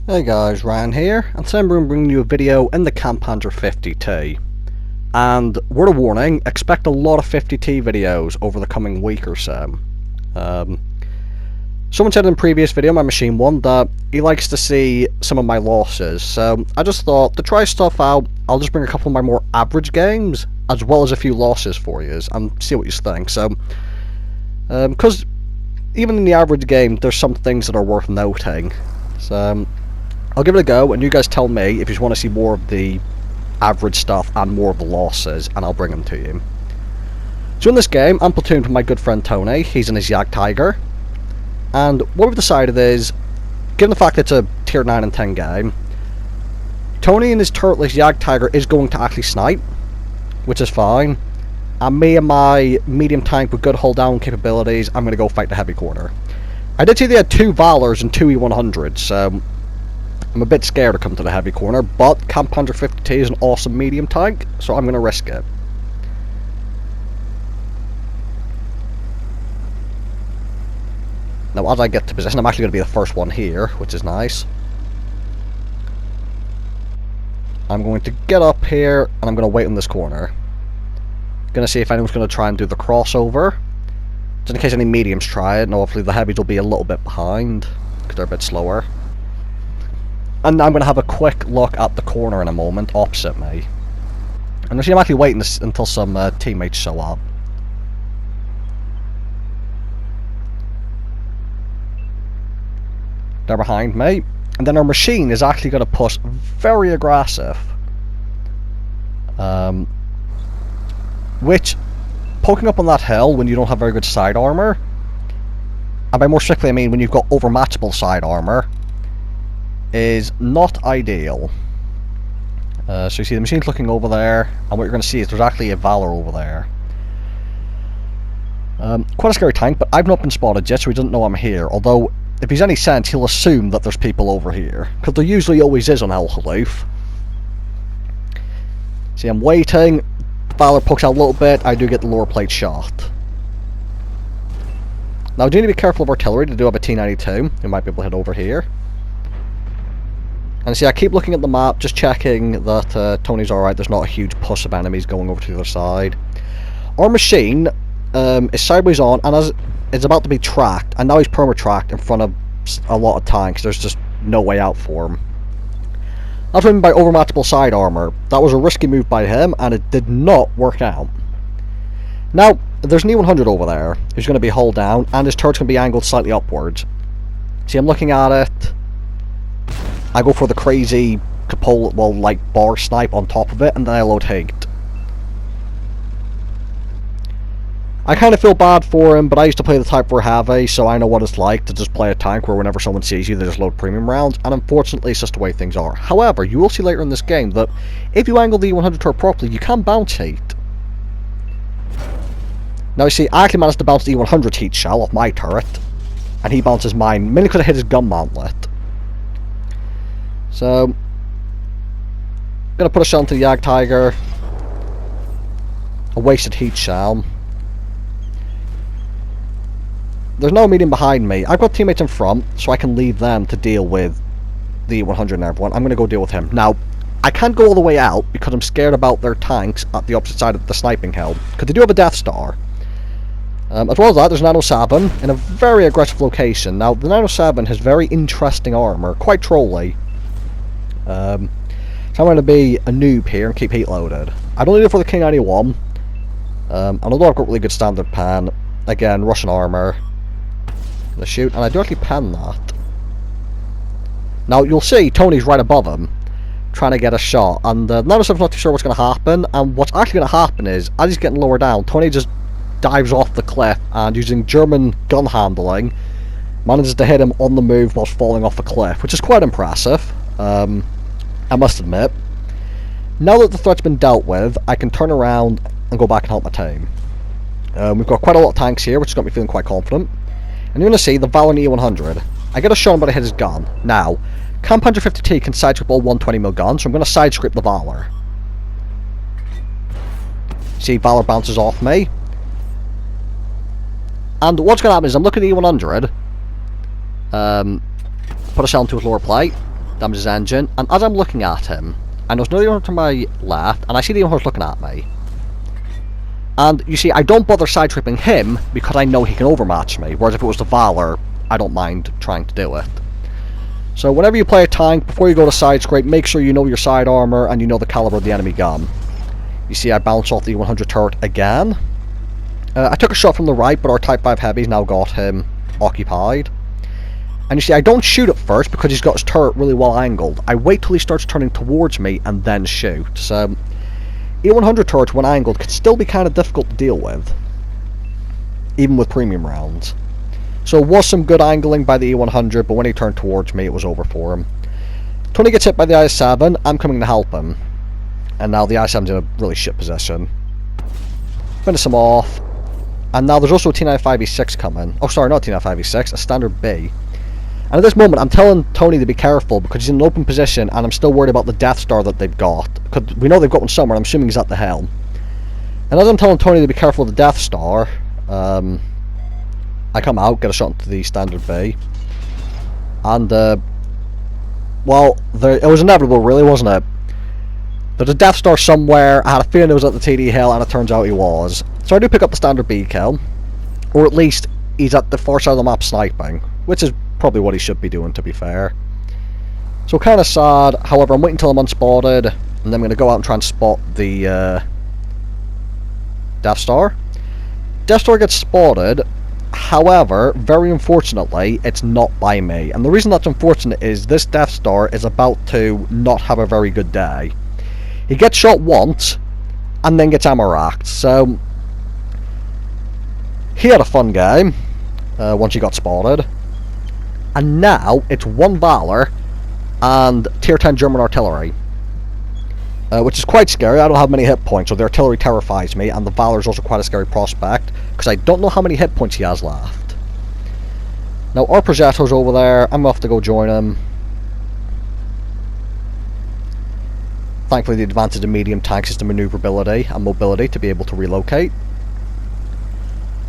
Hey guys, Ryan here, and today I'm going to bring you a video in the Panzer 50T. And word of warning, expect a lot of 50T videos over the coming week or so. Someone said in a previous video, my Machine 1, that he likes to see some of my losses, so I just thought, to try stuff out, I'll just bring a couple of my more average games, as well as a few losses for you, and see what you think. So, because even in the average game, there's some things that are worth noting. So, I'll give it a go, and you guys tell me if you just want to see more of the average stuff and more of the losses, and I'll bring them to you. So in this game, I'm platooned with my good friend Tony. He's in his Jagdtiger. And what we've decided is, given the fact that it's a tier 9 and 10 game, Tony in his turretless Jagdtiger is going to actually snipe, which is fine. And me and my medium tank with good hull down capabilities, I'm going to go fight the heavy corner. I did see they had 2 Valors and 2 E100s, so I'm a bit scared to come to the heavy corner, but Panzer 50T is an awesome medium tank, so I'm going to risk it. Now as I get to position, I'm actually going to be the first one here, which is nice. I'm going to get up here, and I'm going to wait in this corner. Going to see if anyone's going to try and do the crossover. Just in case any mediums try it, and hopefully the heavies will be a little bit behind, because they're a bit slower. And I'm going to have a quick look at the corner in a moment, opposite me. And I'm actually waiting until some teammates show up. They're behind me. And then our machine is actually going to push very aggressive. Which, poking up on that hill when you don't have very good side armor, and by more strictly I mean when you've got overmatchable side armor, is not ideal. So you see the machine's looking over there, and what you're going to see is there's actually a Valor over there. Quite a scary tank, but I've not been spotted yet, so he doesn't know I'm here. Although, if he's any sense, he'll assume that there's people over here, because there usually always is on El Haloof. See, I'm waiting. Valor pokes out a little bit. I do get the lower plate shot. Now, I do need to be careful of artillery. They do have a T-92. You might be able to head over here. And see, I keep looking at the map, just checking that Tony's alright, there's not a huge push of enemies going over to the other side. Our machine is sideways on, and as it's about to be tracked, and now he's perma-tracked in front of a lot of tanks. There's just no way out for him. That's what I mean by overmatchable side armor. That was a risky move by him, and it did not work out. Now, there's an E100 over there, who's going to be hull down, and his turret's going to be angled slightly upwards. See, I'm looking at it. I go for the crazy cupola, well, like bar snipe on top of it, and then I load Higd. I kind of feel bad for him, but I used to play the Type 4 Heavy, so I know what it's like to just play a tank where whenever someone sees you, they just load premium rounds, and unfortunately, it's just the way things are. However, you will see later in this game that if you angle the E100 turret properly, you can bounce heat. Now, you see, I actually managed to bounce the E100's heat shell off my turret, and he bounces mine, mainly because I hit his gun mantlet. So, gonna put a shell into the Jagdtiger. A wasted heat shell. There's no medium behind me. I've got teammates in front, so I can leave them to deal with the 100 and everyone. I'm gonna go deal with him. Now, I can't go all the way out because I'm scared about their tanks at the opposite side of the sniping hill, because they do have a Death Star. As well as that, there's an 907 in a very aggressive location. Now, the 907 has very interesting armor, quite trolly. So I'm going to be a noob here and keep heat loaded. I don't need it for the King 91. And although I've got really good standard pen, again, Russian armor. I'm gonna shoot, and I do actually pen that. Now you'll see Tony's right above him, trying to get a shot, and none of us not too sure what's going to happen. And what's actually going to happen is, as he's getting lower down, Tony just dives off the cliff and, using German gun handling, manages to hit him on the move whilst falling off a cliff, which is quite impressive. I must admit. Now that the threat's been dealt with, I can turn around and go back and help my team. We've got quite a lot of tanks here, which has got me feeling quite confident. And you're going to see the Valor E100. I get a shot, but I hit his gun. Now, Panzer 50T can sidescript all 120mm guns, so I'm going to sidescript the Valor. See, Valor bounces off me. And what's going to happen is I'm looking at the E100. Put a shell into his lower plate. damage his engine, and as I'm looking at him, and there's nobody to my left, and I see the horse looking at me. And you see, I don't bother side-tripping him because I know he can overmatch me, whereas if it was the Valor, I don't mind trying to do it. So whenever you play a tank, before you go to side scrape, make sure you know your side armor and you know the caliber of the enemy gun. You see I bounced off the 100 turret again. I took a shot from the right, but our Type 5 Heavy's now got him occupied. And you see, I don't shoot at first because he's got his turret really well angled. I wait till he starts turning towards me and then shoot. So, E100 turrets when angled can still be kind of difficult to deal with, even with premium rounds. So it was some good angling by the E100, but when he turned towards me, it was over for him. Tony gets hit by the I-7, I'm coming to help him. And now the I-7's in a really shit position. Finish him off. And now there's also a T95E6 coming. Oh, sorry, not T95E6, a standard B. And at this moment, I'm telling Tony to be careful because he's in an open position and I'm still worried about the Death Star that they've got. Because we know they've got one somewhere, I'm assuming he's at the helm. And as I'm telling Tony to be careful of the Death Star, I come out, get a shot into the standard B. And, well, it was inevitable really, wasn't it? There's a Death Star somewhere, I had a feeling it was at the TD hill, and it turns out he was. So I do pick up the standard B kill. Or at least, he's at the far side of the map sniping. Which is probably what he should be doing, to be fair. So kind of sad, however I'm waiting until I'm unspotted, and then I'm going to go out and try and spot the Death Star. Death Star gets spotted, however, very unfortunately, it's not by me. And the reason that's unfortunate is this Death Star is about to not have a very good day. He gets shot once, and then gets ammo racked, so he had a fun game, once he got spotted. And now, it's one Valor, and tier 10 German artillery. Which is quite scary. I don't have many hit points, so the artillery terrifies me, and the Valor is also quite a scary prospect, because I don't know how many hit points he has left. Now, our Progetto's over there, I'm off to go join him. Thankfully, the advantage of medium tanks is the maneuverability and mobility to be able to relocate.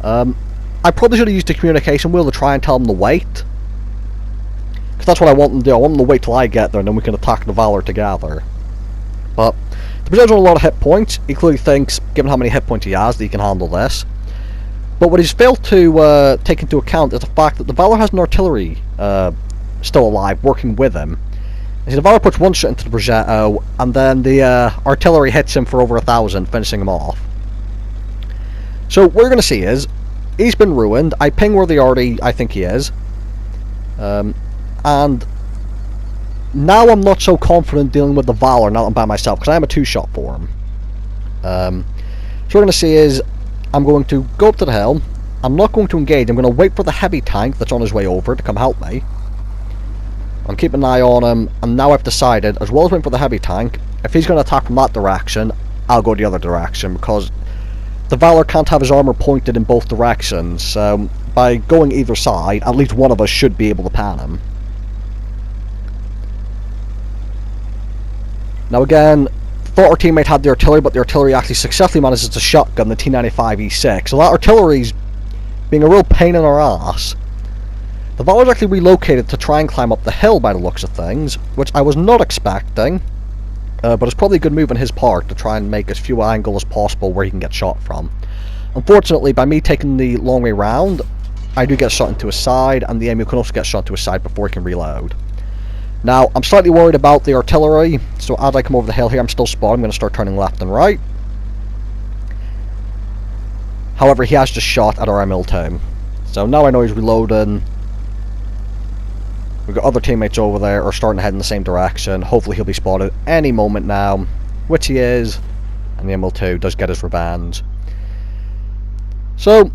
I probably should have used the communication wheel to try and tell him to wait. Because that's what I want him to do. I want him to wait till I get there, and then we can attack the Valor together. But the Progetto's on a lot of hit points. He clearly thinks, given how many hit points he has, that he can handle this. But what he's failed to take into account is the fact that the Valor has an artillery still alive, working with him. The Valor puts one shot into the Progetto, and then the artillery hits him for over 1,000, finishing him off. So what you're going to see is, he's been ruined. I ping where the already I think he is. And now I'm not so confident dealing with the Valor now that I'm by myself, because I am a two-shot for him. So what we're going to see is, I'm going to go up to the hill. I'm not going to engage. I'm going to wait for the heavy tank that's on his way over to come help me. I'm keeping an eye on him, and now I've decided, as well as waiting for the heavy tank, if he's going to attack from that direction, I'll go the other direction, because the Valor can't have his armor pointed in both directions, so by going either side, at least one of us should be able to pan him. Now again, thought our teammate had the artillery, but the artillery actually successfully manages to shotgun the T95E6, so that artillery's being a real pain in our ass. The Valor's actually relocated to try and climb up the hill by the looks of things, which I was not expecting, but it's probably a good move on his part to try and make as few angle as possible where he can get shot from. Unfortunately, by me taking the long way round, I do get shot into his side, and the enemy can also get shot into his side before he can reload. Now, I'm slightly worried about the artillery, so as I come over the hill here, I'm still spotted. I'm going to start turning left and right. However, he has just shot at our ML2. So now I know he's reloading. We've got other teammates over there are starting to head in the same direction. Hopefully he'll be spotted any moment now, which he is, and the ML2 does get his revenge. So,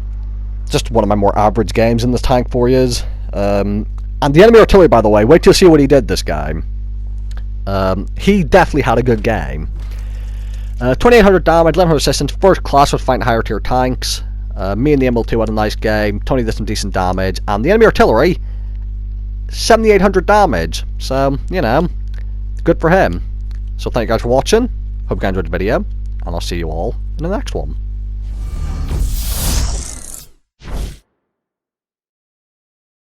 just one of my more average games in this tank for yous. And the enemy artillery, by the way, wait till you see what he did this game. He definitely had a good game. 2800 damage, 1100 assistance, first class with fighting higher tier tanks. Me and the ML2 had a nice game. Tony did some decent damage, and the enemy artillery, 7,800 damage, so, you know, good for him. So thank you guys for watching, hope you guys enjoyed the video, and I'll see you all in the next one.